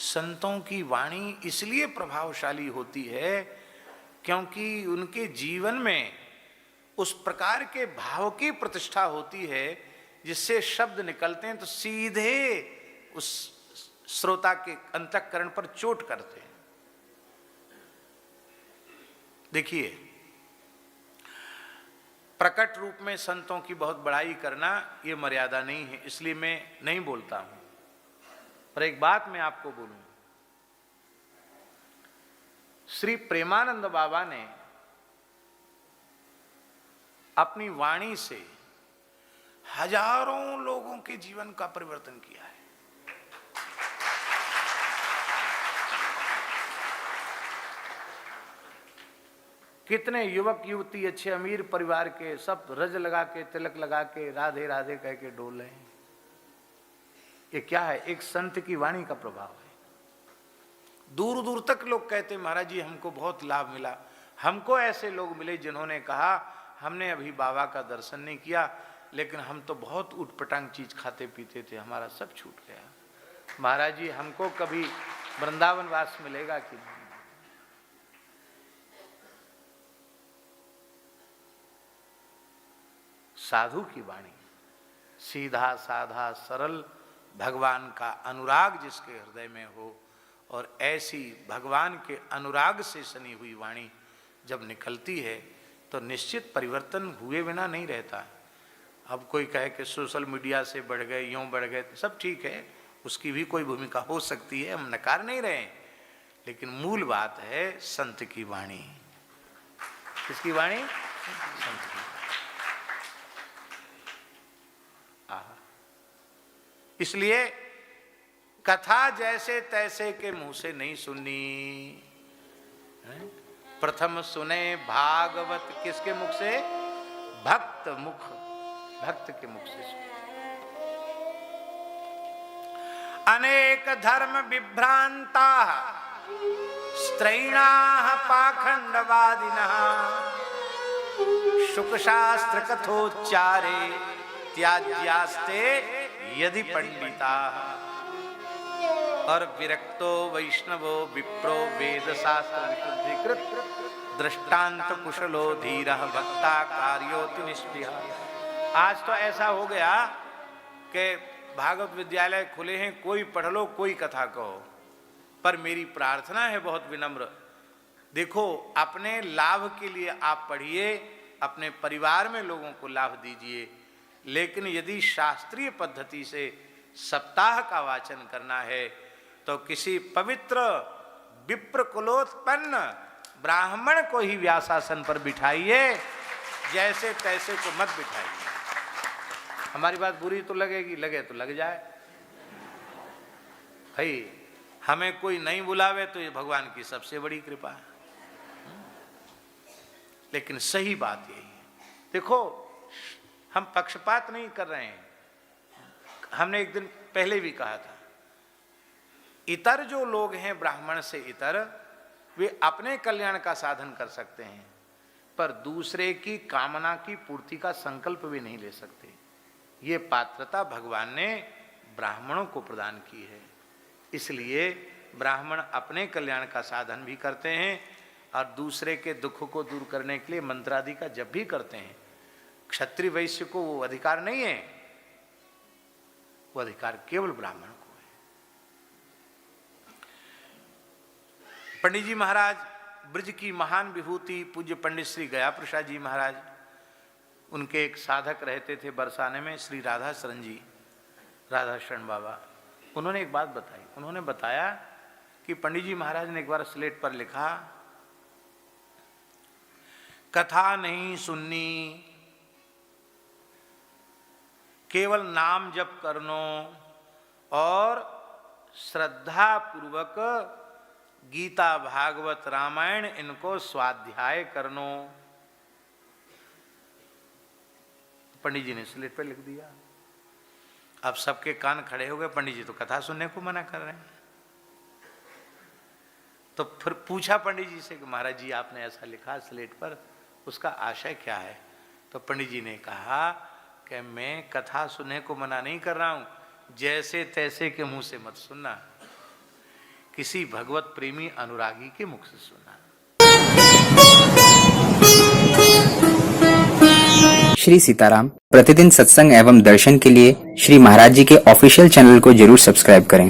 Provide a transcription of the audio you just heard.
संतों की वाणी इसलिए प्रभावशाली होती है क्योंकि उनके जीवन में उस प्रकार के भाव की प्रतिष्ठा होती है जिससे शब्द निकलते हैं तो सीधे उस श्रोता के अंतःकरण पर चोट करते हैं। देखिए, प्रकट रूप में संतों की बहुत बड़ाई करना ये मर्यादा नहीं है, इसलिए मैं नहीं बोलता हूं। पर एक बात मैं आपको बोलूं, श्री प्रेमानंद बाबा ने अपनी वाणी से हजारों लोगों के जीवन का परिवर्तन किया है। कितने युवक युवती अच्छे अमीर परिवार के सब रज लगा के तिलक लगा के राधे राधे कह के डोल रहे हैं। ये क्या है? एक संत की वाणी का प्रभाव है। दूर दूर तक लोग कहते महाराज जी हमको बहुत लाभ मिला। हमको ऐसे लोग मिले जिन्होंने कहा हमने अभी बाबा का दर्शन नहीं किया लेकिन हम तो बहुत उटपटांग चीज खाते पीते थे, हमारा सब छूट गया। महाराज जी हमको कभी वृंदावन वास मिलेगा कि नहीं? साधु की वाणी, सीधा साधा सरल, भगवान का अनुराग जिसके हृदय में हो, और ऐसी भगवान के अनुराग से सनी हुई वाणी जब निकलती है तो निश्चित परिवर्तन हुए बिना नहीं रहता। अब कोई कहे कि सोशल मीडिया से बढ़ गए, यूं बढ़ गए, सब ठीक है, उसकी भी कोई भूमिका हो सकती है, हम नकार नहीं रहे, लेकिन मूल बात है संत की वाणी। किसकी वाणी? संत की। इसलिए कथा जैसे तैसे के मुंह से नहीं सुननी। प्रथम सुने भागवत किसके मुख से? भक्त मुख, भक्त के मुख से सुने। अनेक धर्म विभ्रांता स्त्रैणाः पाखंडवादिनः शुक शास्त्र कथोच्चारे त्याज्यास्ते यदि पंडिता। और विरक्तो वैष्णवो विप्रो वेद शास्त्र विशुद्धिकृत दृष्टांत कुशलो धीरः भक्ता कार्योति निष्ठिः। आज तो ऐसा हो गया कि भागवत विद्यालय खुले हैं, कोई पढ़ लो कोई कथा कहो, पर मेरी प्रार्थना है बहुत विनम्र, देखो अपने लाभ के लिए आप पढ़िए, अपने परिवार में लोगों को लाभ दीजिए, लेकिन यदि शास्त्रीय पद्धति से सप्ताह का वाचन करना है तो किसी पवित्र विप्र कुलोत्पन्न ब्राह्मण को ही व्यासासन पर बिठाइए, जैसे तैसे को मत बिठाइए। हमारी बात बुरी तो लगेगी, लगे तो लग जाए भाई, हमें कोई नहीं बुलावे तो ये भगवान की सबसे बड़ी कृपा है। लेकिन सही बात यही है। देखो हम पक्षपात नहीं कर रहे हैं, हमने एक दिन पहले भी कहा था, इतर जो लोग हैं ब्राह्मण से इतर, वे अपने कल्याण का साधन कर सकते हैं पर दूसरे की कामना की पूर्ति का संकल्प भी नहीं ले सकते। ये पात्रता भगवान ने ब्राह्मणों को प्रदान की है। इसलिए ब्राह्मण अपने कल्याण का साधन भी करते हैं और दूसरे के दुख को दूर करने के लिए मंत्रादि का जप भी करते हैं। क्षत्रिय वैश्य को वो अधिकार नहीं है, वो अधिकार केवल ब्राह्मण को है। पंडित जी महाराज, ब्रज की महान विभूति पूज्य पंडित श्री गया प्रसाद जी महाराज, उनके एक साधक रहते थे बरसाने में, श्री राधा शरण जी, राधा शरण बाबा। उन्होंने एक बात बताई, उन्होंने बताया कि पंडित जी महाराज ने एक बार स्लेट पर लिखा, कथा नहीं सुननी, केवल नाम जप करनो और श्रद्धा पूर्वक गीता भागवत रामायण इनको स्वाध्याय करनो। पंडित जी ने स्लेट पे लिख दिया। अब सबके कान खड़े हो गए, पंडित जी तो कथा सुनने को मना कर रहे हैं। तो फिर पूछा पंडित जी से कि महाराज जी आपने ऐसा लिखा स्लेट पर, उसका आशय क्या है? तो पंडित जी ने कहा कि मैं कथा सुनने को मना नहीं कर रहा हूं, जैसे तैसे के मुंह से मत सुनना, किसी भगवत प्रेमी अनुरागी के मुख से सुना। श्री सीताराम प्रतिदिन सत्संग एवं दर्शन के लिए श्री महाराज जी के ऑफिशियल चैनल को जरूर सब्सक्राइब करें।